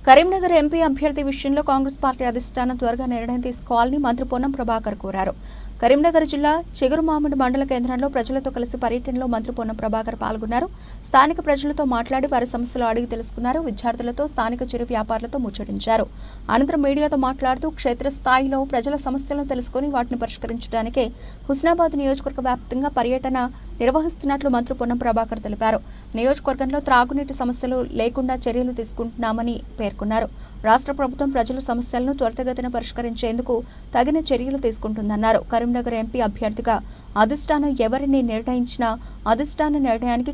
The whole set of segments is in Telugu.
కరీంనగర్ ఎంపీ అభ్యర్థి విషయంలో కాంగ్రెస్ పార్టీ అధిష్టానం త్వరగా నిర్ణయం తీసుకోవాలని మంత్రి పొన్నం ప్రభాకర్ కోరారు. కరీంనగర్ జిల్లా చిగురుమామిడి మండల కేంద్రంలో ప్రజలతో కలిసి పర్యటనలో మంత్రి పొన్నం ప్రభాకర్ పాల్గొన్నారు. స్థానిక ప్రజలతో మాట్లాడి వారి సమస్యలు అడిగి తెలుసుకున్నారు. విద్యార్థులతో, స్థానిక చిరు వ్యాపారులతో ముచ్చటించారు. అనంతరం మీడియాతో మాట్లాడుతూ క్షేత్రస్థాయిలో ప్రజల సమస్యలను తెలుసుకుని వాటిని పరిష్కరించడానికే హుస్నాబాద్ నియోజకవర్గ వ్యాప్తంగా పర్యటన నిర్వహిస్తున్నట్లు మంత్రి పొన్నం ప్రభాకర్ తెలిపారు. నియోజకవర్గంలో త్రాగునీటి సమస్యలు లేకుండా చర్యలు తీసుకుంటున్నామని పేర్కొన్నారు. రాష్ట్ర ప్రభుత్వం ప్రజల సమస్యలను త్వరితగతిన పరిష్కరించేందుకు తగిన చర్యలు తీసుకుంటుందన్నారు. కరీంనగర్ ఎంపీ అభ్యర్థిగా అధిష్టానం ఎవరిని నిర్ణయించినా అధిష్టాన నిర్ణయానికి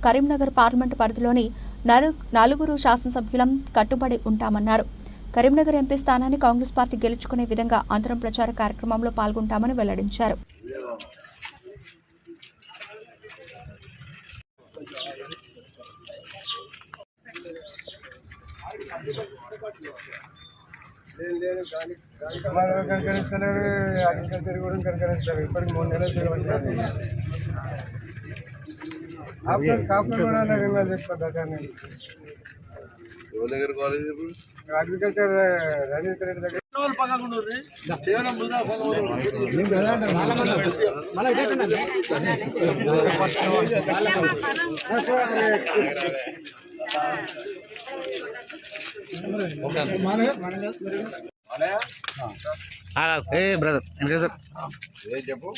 కరీంనగర్ పార్లమెంటు పరిధిలోని 4 శాసనసభ్యులం కట్టుబడి ఉంటామన్నారు. కరీంనగర్ ఎంపీ స్థానాన్ని కాంగ్రెస్ పార్టీ గెలుచుకునే విధంగా అందరం ప్రచార కార్యక్రమంలో పాల్గొంటామని వెల్లడించారు. కనికరిస్తున్నారు. అగ్రికల్చర్ కూడా కనికరిస్తారు. ఇప్పటికి 3 నెలలు తిరగబట్టారు. కాపులు కూడా రింగాలు చేసుకోద్దా సార్? నేను అగ్రికల్చర్ రజనీత్ రెడ్డి దగ్గర బ్రదర్ చెప్పు.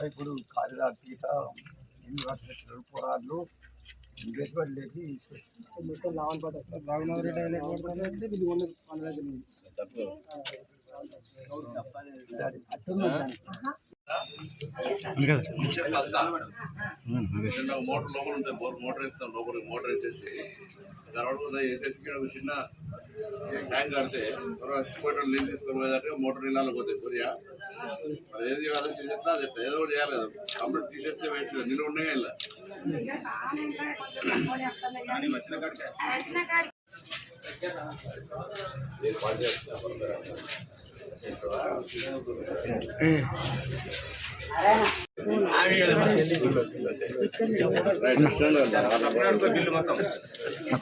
ఇప్పుడు కాళిదాస్ సీత పోరాళ్ళు ఇంగ్లీష్ లేచి మోటార్ లోపల ఉంటాయి. మోటార్ వేస్తాం, లోపలికి మోటార్ వేసేసి చిన్న ట్యాంక్ కడితే నీళ్ళు తీసుకొని పోయేదానికి మోటార్ నీళ్ళకి పోతాయి. కొరియా అది ఏది కాదని చేసేస్తా అది ఏదో ఒకటి చేయాలి కదా. కంప్లీట్ తీసేస్తే వేస్ట్ నిల్వ ఉన్నాయి.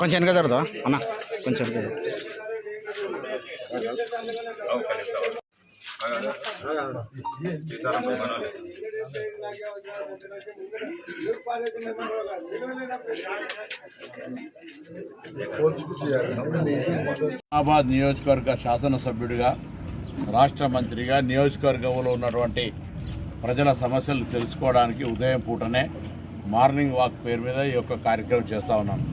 కొంచెం వెనక జరుగుతా అన్న, కొంచెం వెనక. హుస్నాబాద్ నియోజకవర్గ శాసనసభ్యుడిగా, రాష్ట్ర మంత్రిగా నియోజకవర్గంలో ఉన్నటువంటి ప్రజల సమస్యలు తెలుసుకోవడానికి ఉదయం పూటనే మార్నింగ్ వాక్ పేరు మీద ఈ యొక్క కార్యక్రమం చేస్తూ ఉన్నాను.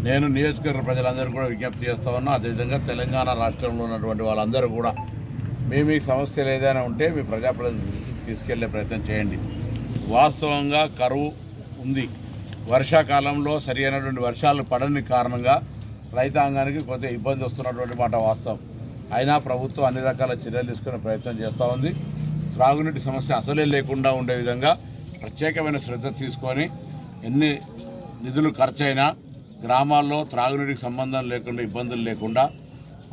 నేను నియోజకవర్గ ప్రజలందరూ కూడా విజ్ఞప్తి చేస్తూ ఉన్నా. అదేవిధంగా తెలంగాణ రాష్ట్రంలో ఉన్నటువంటి వాళ్ళందరూ కూడా మీ సమస్యలు ఏదైనా ఉంటే మీ ప్రజాప్రతినిధులకు తీసుకెళ్లే ప్రయత్నం చేయండి. వాస్తవంగా కరువు ఉంది. వర్షాకాలంలో సరైనటువంటి వర్షాలు పడని కారణంగా రైతాంగానికి కొంత ఇబ్బంది వస్తున్నటువంటి మాట వాస్తవం. అయినా ప్రభుత్వం అన్ని రకాల చర్యలు తీసుకునే ప్రయత్నం చేస్తూ ఉంది. త్రాగునీటి సమస్య అసలే లేకుండా ఉండే విధంగా ప్రత్యేకమైన శ్రద్ధ తీసుకొని ఎన్ని నిధులు ఖర్చయినా గ్రామాల్లో త్రాగునీటికి సంబంధం లేకుండా, ఇబ్బందులు లేకుండా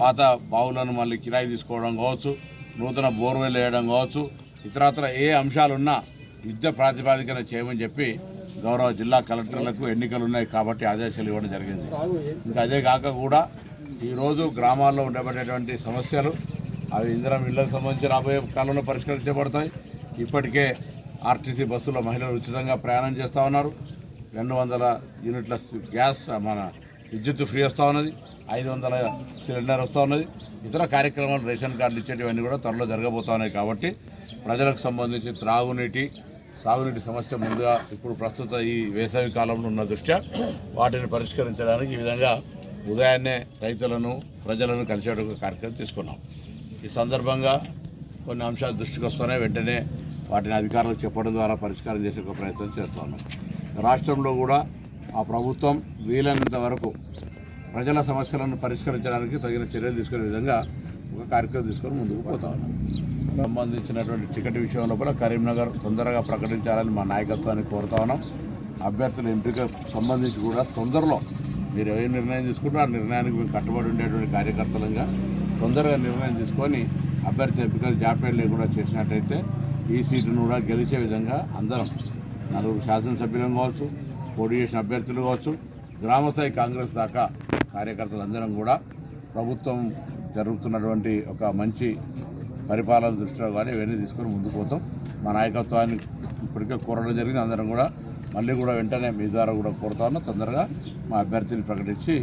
పాత బావులను మళ్ళీ కిరాయి తీసుకోవడం కావచ్చు, నూతన బోర్వెల్ వేయడం కావచ్చు, ఇతరత్ర ఏ అంశాలున్నా యుద్ధ ప్రాతిపాదికన చేయమని చెప్పి గౌరవ జిల్లా కలెక్టర్లకు ఎన్నికలు ఉన్నాయి కాబట్టి ఆదేశాలు ఇవ్వడం జరిగింది. ఇంకా అదే కాక కూడా ఈరోజు గ్రామాల్లో ఉండబడేటువంటి సమస్యలు అవి ఇందిరం ఇళ్లకు సంబంధించి రాబోయే కాలంలో పరిష్కరించబడతాయి. ఇప్పటికే ఆర్టీసీ బస్సులో మహిళలు ఉచితంగా ప్రయాణం చేస్తూ ఉన్నారు. 200 యూనిట్ల గ్యాస్ మన విద్యుత్ ఫ్రీ వస్తూ ఉన్నది. 500 సిలిండర్ వస్తూ ఉన్నది. ఇతర కార్యక్రమాలు, రేషన్ కార్డులు ఇచ్చేటివన్నీ కూడా త్వరలో జరగబోతూ ఉన్నాయి. కాబట్టి ప్రజలకు సంబంధించి సాగునీటి సమస్య ముందుగా ఇప్పుడు ప్రస్తుత ఈ వేసవి కాలంలో ఉన్న దృష్ట్యా వాటిని పరిష్కరించడానికి ఈ విధంగా ఉదయాన్నే రైతులను, ప్రజలను కలిసేట కార్యక్రమం తీసుకున్నాం. ఈ సందర్భంగా కొన్ని అంశాలు దృష్టికి వస్తున్నాయి. వెంటనే వాటిని అధికారులకు చెప్పడం ద్వారా పరిష్కారం చేసే ఒక ప్రయత్నం చేస్తూ ఉన్నాం. రాష్ట్రంలో కూడా ఆ ప్రభుత్వం వీలైనంత వరకు ప్రజల సమస్యలను పరిష్కరించడానికి తగిన చర్యలు తీసుకునే విధంగా ఒక కార్యక్రమం తీసుకొని ముందుకు పోతా ఉన్నాం. సంబంధించినటువంటి టికెట్ విషయంలో కూడా కరీంనగర్ తొందరగా ప్రకటించాలని మా నాయకత్వాన్ని కోరుతా ఉన్నాం. అభ్యర్థుల ఎంపిక సంబంధించి కూడా తొందరలో మీరు ఏ నిర్ణయం తీసుకుంటారో ఆ నిర్ణయానికి మేము కట్టుబడి ఉండేటువంటి కార్యకర్తలుగా తొందరగా నిర్ణయం తీసుకొని అభ్యర్థి ఎంపికలు జాప్యం లేకుండా చేసినట్టయితే ఈ సీటును కూడా గెలిచే విధంగా అందరం 4 శాసనసభ్యులం కావచ్చు, పోటీ చేసిన అభ్యర్థులు కావచ్చు, గ్రామస్థాయి కాంగ్రెస్ దాకా కార్యకర్తలందరం కూడా ప్రభుత్వం జరుగుతున్నటువంటి ఒక మంచి పరిపాలన దృష్టిలో కానీ ఇవన్నీ తీసుకొని ముందుకు పోతాం. మా నాయకత్వాన్ని ఇప్పటికే కోరడం జరిగింది. అందరం కూడా మళ్ళీ కూడా వెంటనే మీ ద్వారా కూడా కోరుతా ఉన్నా, తొందరగా మా అభ్యర్థిని ప్రకటించి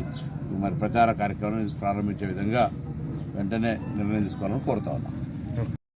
మరి ప్రచార కార్యక్రమాన్ని ప్రారంభించే విధంగా వెంటనే నిర్ణయం తీసుకోవాలని కోరుతా ఉన్నాం.